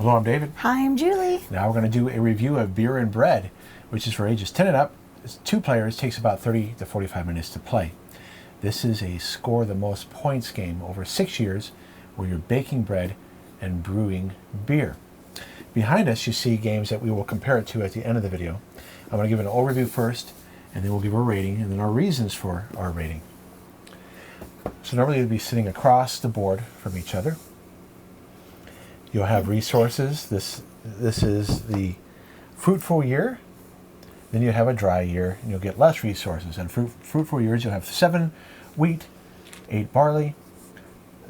Hello, I'm David. Hi, I'm Julie. Now we're going to do a review of Beer and Bread, which is for ages 10 and up. It's 2 players, takes about 30 to 45 minutes to play. This is a score the most points game over 6 years where you're baking bread and brewing beer. Behind us you see games that we will compare it to at the end of the video. I'm going to give an overview first, and then we'll give a rating, and then our reasons for our rating. So normally you'd be sitting across the board from each other. You'll have resources. This is the fruitful year. Then you have a dry year, and you'll get less resources. And fruitful years, you'll have 7 wheat, 8 barley,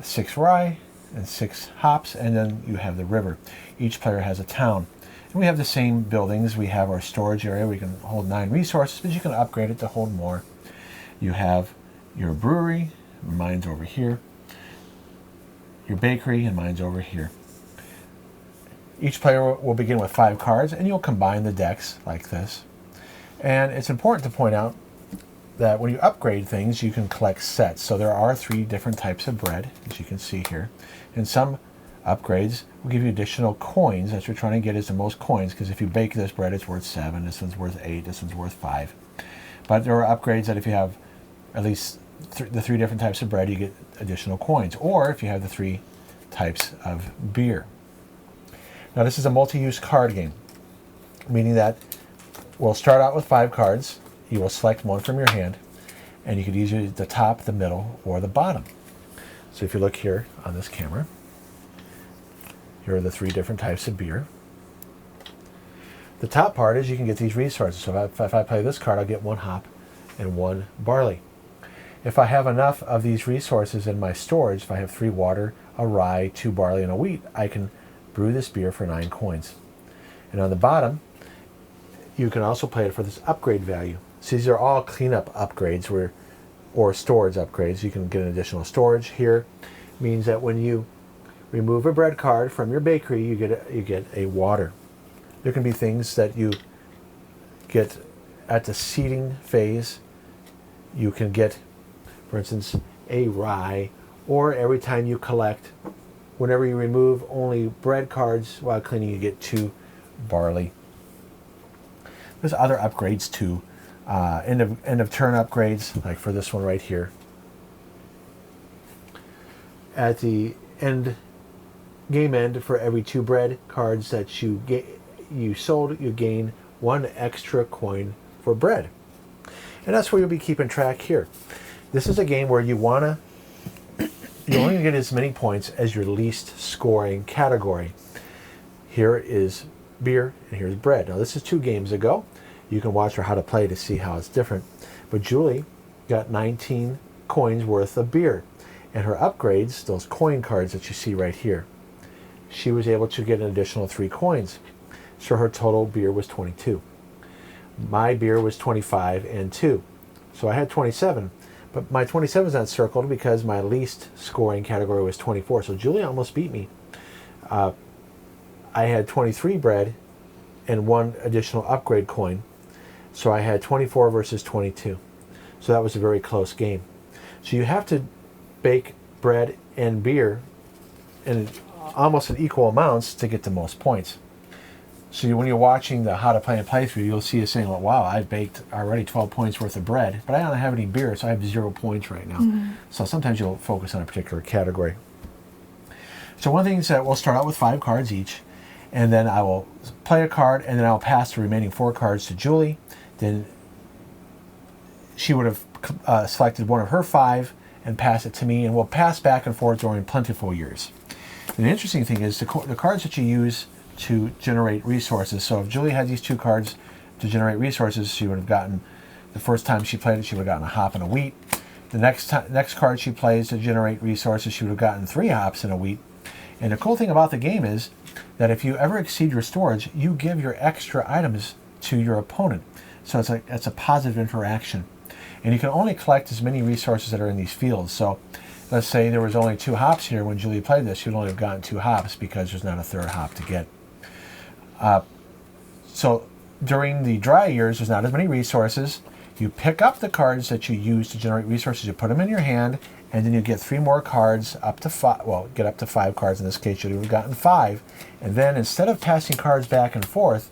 6 rye, and 6 hops, and then you have the river. Each player has a town. And we have the same buildings. We have our storage area. We can hold 9 resources, but you can upgrade it to hold more. You have your brewery, mine's over here. Your bakery, and mine's over here. Each player will begin with 5 cards, and you'll combine the decks like this. And it's important to point out that when you upgrade things, you can collect sets. So there are 3 different types of bread, as you can see here. And some upgrades will give you additional coins. That's what you're trying to get, is the most coins, because if you bake this bread, it's worth 7, this one's worth 8, this one's worth 5. But there are upgrades that if you have at least the 3 different types of bread, you get additional coins. Or if you have the 3 types of beer. Now this is a multi-use card game, meaning that we'll start out with 5 cards. You will select one from your hand, and you could use the top, the middle, or the bottom. So if you look here on this camera, here are the 3 different types of beer. The top part is you can get these resources. So if I play this card, I'll get 1 hop and 1 barley. If I have enough of these resources in my storage, if I have 3 water, a rye, 2 barley, and a wheat, I can brew this beer for 9 coins. And on the bottom, you can also play it for this upgrade value. So these are all cleanup upgrades or storage upgrades. You can get an additional storage here. Means that when you remove a bread card from your bakery, you get a water. There can be things that you get at the seeding phase. You can get, for instance, a rye, or every time you collect, whenever you remove only bread cards while cleaning, you get 2 barley. There's other upgrades too. End of turn upgrades, like for this one right here. At the game end, for every 2 bread cards that you sold, you gain 1 extra coin for bread. And that's where you'll be keeping track here. This is a game where you only get as many points as your least scoring category. Here is beer and here's bread. Now this is 2 games ago. You can watch her how to play to see how it's different. But Julie got 19 coins worth of beer. And her upgrades, those coin cards that you see right here, she was able to get an additional 3 coins. So her total beer was 22. My beer was 25 and 2. So I had 27. But my 27 is not circled because my least scoring category was 24. So Julie almost beat me. I had 23 bread and 1 additional upgrade coin. So I had 24 versus 22. So that was a very close game. So you have to bake bread and beer in almost in equal amounts to get the most points. So when you're watching the How to Play and playthrough, you'll see us saying, well, wow, I baked already 12 points worth of bread, but I don't have any beer, so I have 0 points right now. Mm-hmm. So sometimes you'll focus on a particular category. So one thing is that we'll start out with 5 cards each, and then I will play a card, and then I'll pass the remaining 4 cards to Julie. Then she would have selected one of her 5 and pass it to me, and we'll pass back and forth during plentiful years. And the interesting thing is the cards that you use to generate resources. So if Julie had these 2 cards to generate resources, she would have gotten, the first time she played it, she would have gotten a hop and a wheat. The next card she plays to generate resources, she would have gotten 3 hops and a wheat. And the cool thing about the game is that if you ever exceed your storage, you give your extra items to your opponent. So it's a positive interaction. And you can only collect as many resources that are in these fields. So let's say there was only 2 hops here when Julie played this, she would only have gotten 2 hops because there's not a 3rd hop to get. So during the dry years, there's not as many resources. You pick up the cards that you use to generate resources, you put them in your hand, and then you get 3 more cards up to 5. Well, get up to 5 cards. In this case, you would have gotten 5. And then instead of passing cards back and forth,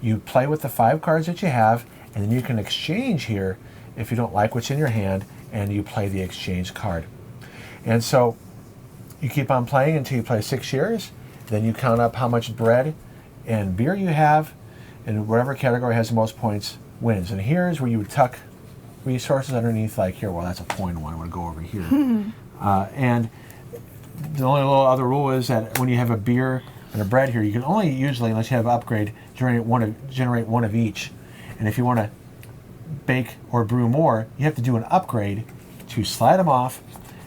you play with the 5 cards that you have, and then you can exchange here if you don't like what's in your hand, and you play the exchange card. And so you keep on playing until you play 6 years. Then you count up how much bread and beer you have, and whatever category has the most points wins. And here's where you would tuck resources underneath, like here. Well, that's a point one. I'm going to go over here. And the only little other rule is that when you have a beer and a bread here, you can only usually, unless you have upgrade, generate one of each. And if you want to bake or brew more, you have to do an upgrade to slide them off,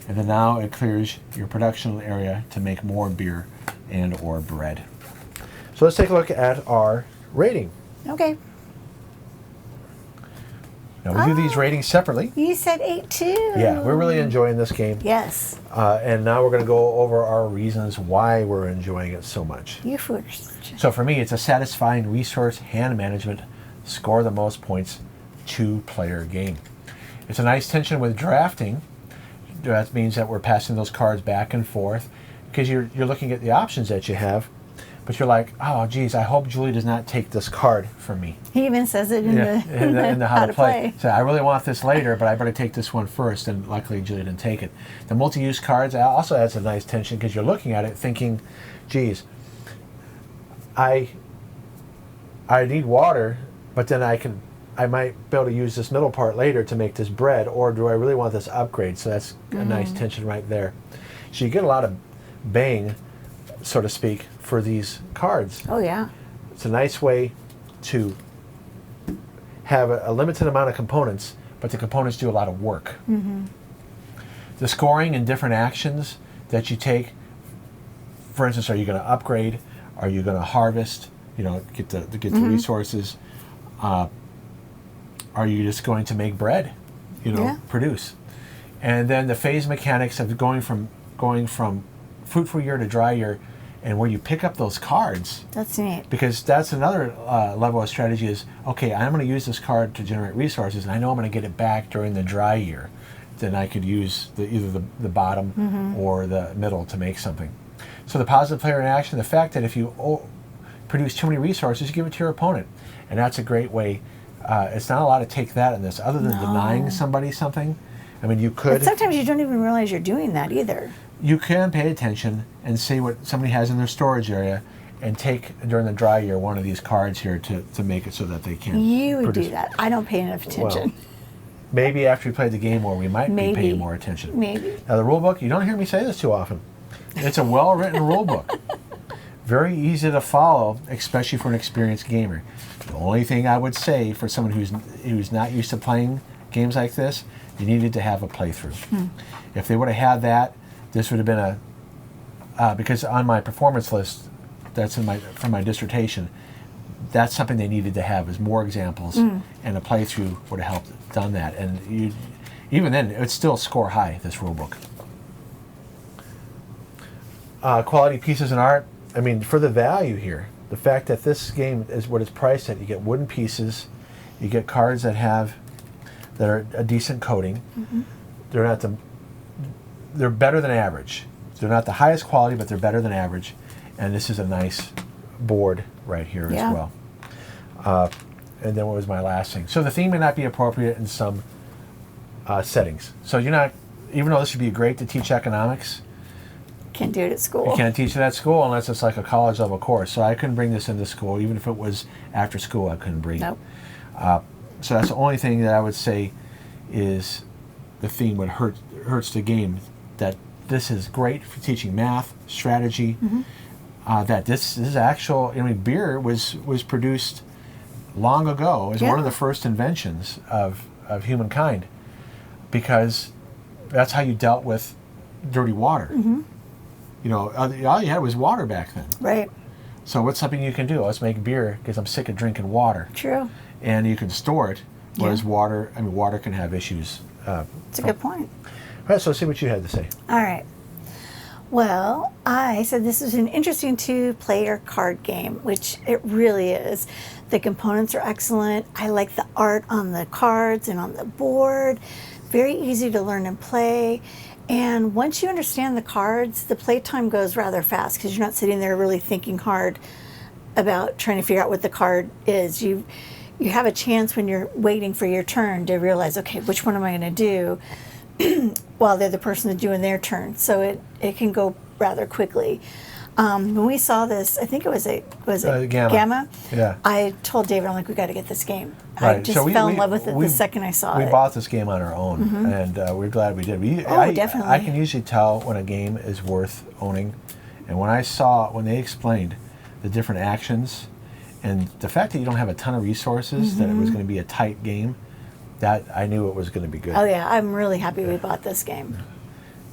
and then now it clears your production area to make more beer and or bread. So let's take a look at our rating. Okay. Now we do these ratings separately. You said 8 too. Yeah, we're really enjoying this game. Yes. And now we're going to go over our reasons why we're enjoying it so much. You first. So for me, it's a satisfying resource hand management, score the most points, 2-player game. It's a nice tension with drafting. That means that we're passing those cards back and forth because you're looking at the options that you have, but you're like, oh, geez, I hope Julie does not take this card from me. He even says it in the how to play. So I really want this later, but I better take this one first, and luckily Julie didn't take it. The multi-use cards also adds a nice tension because you're looking at it thinking, geez, I need water, but then I might be able to use this middle part later to make this bread, or do I really want this upgrade? So that's a nice tension right there. So you get a lot of bang, so to speak, for these cards. Oh, yeah. It's a nice way to have a limited amount of components, but the components do a lot of work. The scoring and different actions that you take, for instance, are you going to upgrade? Are you going to harvest? Get the resources. Are you just going to make bread? Produce. And then the phase mechanics of going from fruitful year to dry year, and where you pick up those cards. That's neat. Because that's another level of strategy is, okay, I'm going to use this card to generate resources, and I know I'm going to get it back during the dry year. Then I could use either the bottom or the middle to make something. So the positive player in action, the fact that if you produce too many resources, you give it to your opponent. And that's a great way. It's not allowed to take that in this, other than denying somebody something. I mean, you could. But sometimes you don't even realize you're doing that either. You can pay attention and see what somebody has in their storage area and take, during the dry year, one of these cards here to make it so that they can You would produce. do that. I don't pay enough attention. Well, maybe after we play the game more, we might be paying more attention. Maybe. Now, the rule book, you don't hear me say this too often. It's a well-written rule book. Very easy to follow, especially for an experienced gamer. The only thing I would say for someone who's not used to playing games like this, you needed to have a playthrough. If they would have had that, this would have been because on my performance list, that's from my dissertation, that's something they needed to have, is more examples, and a playthrough would have helped done that. And even then, it would still score high, this rule book. Quality pieces and art. I mean, for the value here, the fact that this game is what it's priced at, you get wooden pieces, you get cards that are a decent coating. They're better than average. They're not the highest quality, but they're better than average. And this is a nice board right here as well. And then what was my last thing? So the theme may not be appropriate in some settings. So you're not, even though this would be great to teach economics, Can't do it at school. you can't teach it at school unless it's like a college level course. So I couldn't bring this into school. Even if it was after school, I couldn't bring it. So that's the only thing that I would say is the theme would hurts the game. That this is great for teaching math, strategy. That this is actual. I mean, beer was produced long ago as one of the first inventions of humankind, because that's how you dealt with dirty water. All you had was water back then. Right. So what's something you can do? Let's make beer because I'm sick of drinking water. True. And you can store it, whereas water can have issues. That's a good point. All right, so let's see what you had to say. All right. Well, I said this is an interesting 2-player card game, which it really is. The components are excellent. I like the art on the cards and on the board. very easy to learn and play. And once you understand the cards, the playtime goes rather fast because you're not sitting there really thinking hard about trying to figure out what the card is. You have a chance when you're waiting for your turn to realize, okay, which one am I going to do while the other person is doing their turn. So it can go rather quickly. When we saw this, I think it was Gamma. Yeah. I told David, I'm like, we got to get this game. Right. I just fell in love with it the second I saw it. We bought this game on our own, and we're glad we did. Definitely. I can usually tell when a game is worth owning, and when they explained the different actions, and the fact that you don't have a ton of resources, that it was going to be a tight game, that I knew it was going to be good. Oh yeah, I'm really happy we bought this game.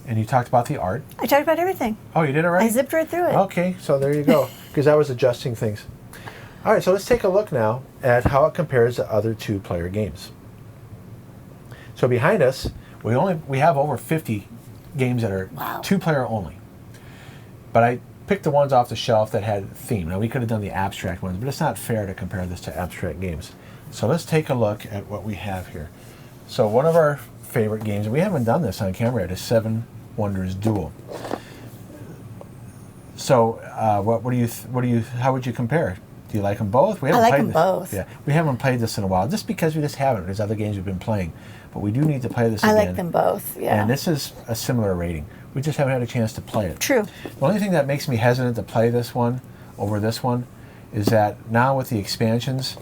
And you talked about the art. I talked about everything. Oh, you did it right? I zipped right through it. Okay, so there you go. Because I was adjusting things. All right, so let's take a look now at how it compares to other two-player games. So behind us, we have over 50 games that are two-player only. But I picked the ones off the shelf that had theme. Now, we could have done the abstract ones, but it's not fair to compare this to abstract games. So let's take a look at what we have here. So one of our favorite games, and we haven't done this on camera yet, is Seven Wonders Duel. So, how would you compare? Do you like them both? I like them both. Yeah, we haven't played this in a while, just because we just haven't. There's other games we've been playing, but we do need to play this again. I like them both. Yeah. And this is a similar rating. We just haven't had a chance to play it. True. The only thing that makes me hesitant to play this one over this one is that now with the expansions,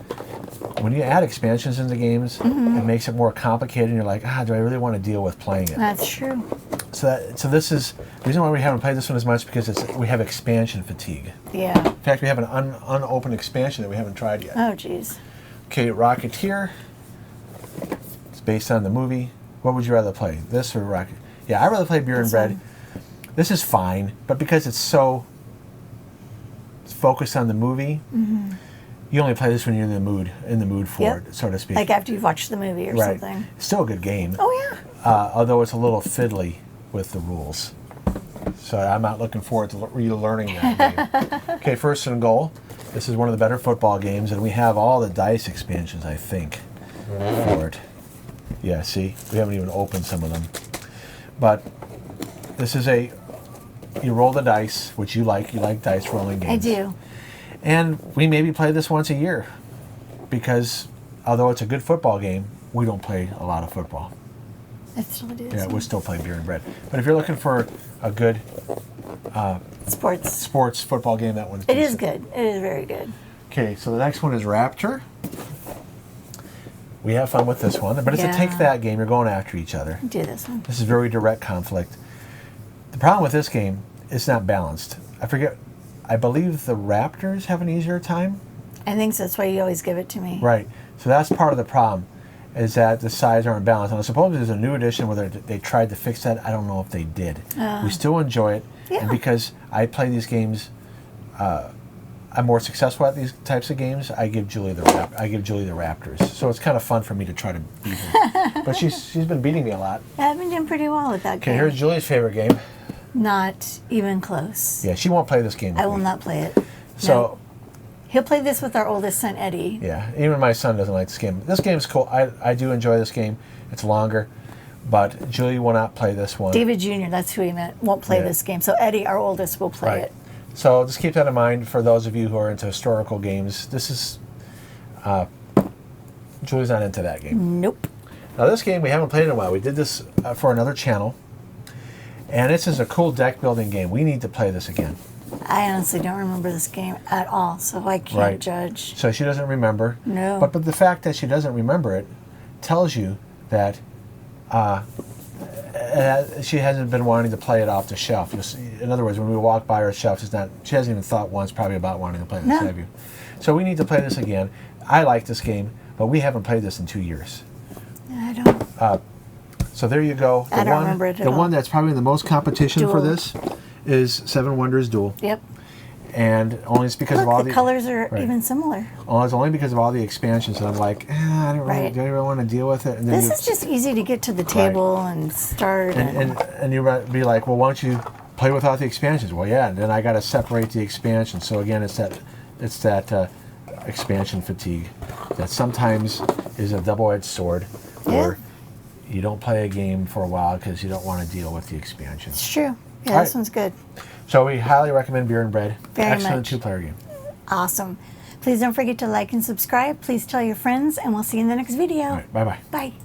when you add expansions into games, it makes it more complicated, and you're like, do I really want to deal with playing it? That's true. So this is the reason why we haven't played this one as much, because we have expansion fatigue. Yeah. In fact, we have an unopened expansion that we haven't tried yet. Oh, geez. Okay, Rocketeer. It's based on the movie. What would you rather play, this or Rocket? Yeah, I'd rather play Beer and Bread. This is fine, but because it's so focused on the movie, you only play this when you're in the mood for it, so to speak. Like after you've watched the movie or something. It's still a good game. Oh, yeah. Although it's a little fiddly with the rules. So I'm not looking forward to relearning that game. Okay, First and Goal. This is one of the better football games, and we have all the dice expansions, I think, for it. Yeah, see? We haven't even opened some of them. But this is you roll the dice, which you like. You like dice rolling games. I do. And we maybe play this once a year, because although it's a good football game, we don't play a lot of football. It still is. Yeah, we'll still play Beer and Bread. But if you're looking for a good sports football game, that one's decent. It is good. It is very good. Okay, so the next one is Raptor. We have fun with this one, but it's a take that game. You're going after each other. Do this one. This is very direct conflict. The problem with this game, it's not balanced. I believe the Raptors have an easier time. I think so. That's why you always give it to me. Right. So that's part of the problem, is that the sides aren't balanced. And I suppose there's a new edition where they tried to fix that. I don't know if they did. We still enjoy it. Yeah. And because I play these games, I'm more successful at these types of games. I give Julie the Raptors. So it's kind of fun for me to try to beat her. But she's been beating me a lot. I've been doing pretty well with that game. Okay, here's Julie's favorite game. Not even close. Yeah, she won't play this game with I will not play it. So no. He'll play this with our oldest son, Eddie. Yeah, even my son doesn't like this game. This game's cool. I do enjoy this game. It's longer. But Julie will not play this one. David Jr., that's who he meant, won't play this game. So Eddie, our oldest, will play it. So just keep that in mind for those of you who are into historical games. This is... Julie's not into that game. Nope. Now this game we haven't played in a while. We did this for another channel. And this is a cool deck building game. We need to play this again. I honestly don't remember this game at all, so I can't judge. So she doesn't remember. No. But the fact that she doesn't remember it tells you that she hasn't been wanting to play it off the shelf. In other words, when we walk by her shelf, she hasn't even thought once probably about wanting to play this, have you? So we need to play this again. I like this game, but we haven't played this in 2 years. I don't. So there you go. I don't remember it at all. The one that's probably the most competition for this is Seven Wonders Duel. Yep. And only it's because of all the colors are even similar. Well, it's only because of all the expansions that I'm like, I don't really want to deal with it. And then this is just easy to get to the table and start. And you might be like, well, why don't you play without the expansions? Well, yeah. And then I got to separate the expansions. So again, it's that expansion fatigue that sometimes is a double-edged sword. Where you don't play a game for a while because you don't want to deal with the expansions. It's true. Yeah, All this right. one's good. So we highly recommend Beer and Bread. Very Excellent much. 2-player game. Awesome. Please don't forget to like and subscribe. Please tell your friends, and we'll see you in the next video. All right, bye-bye. Bye.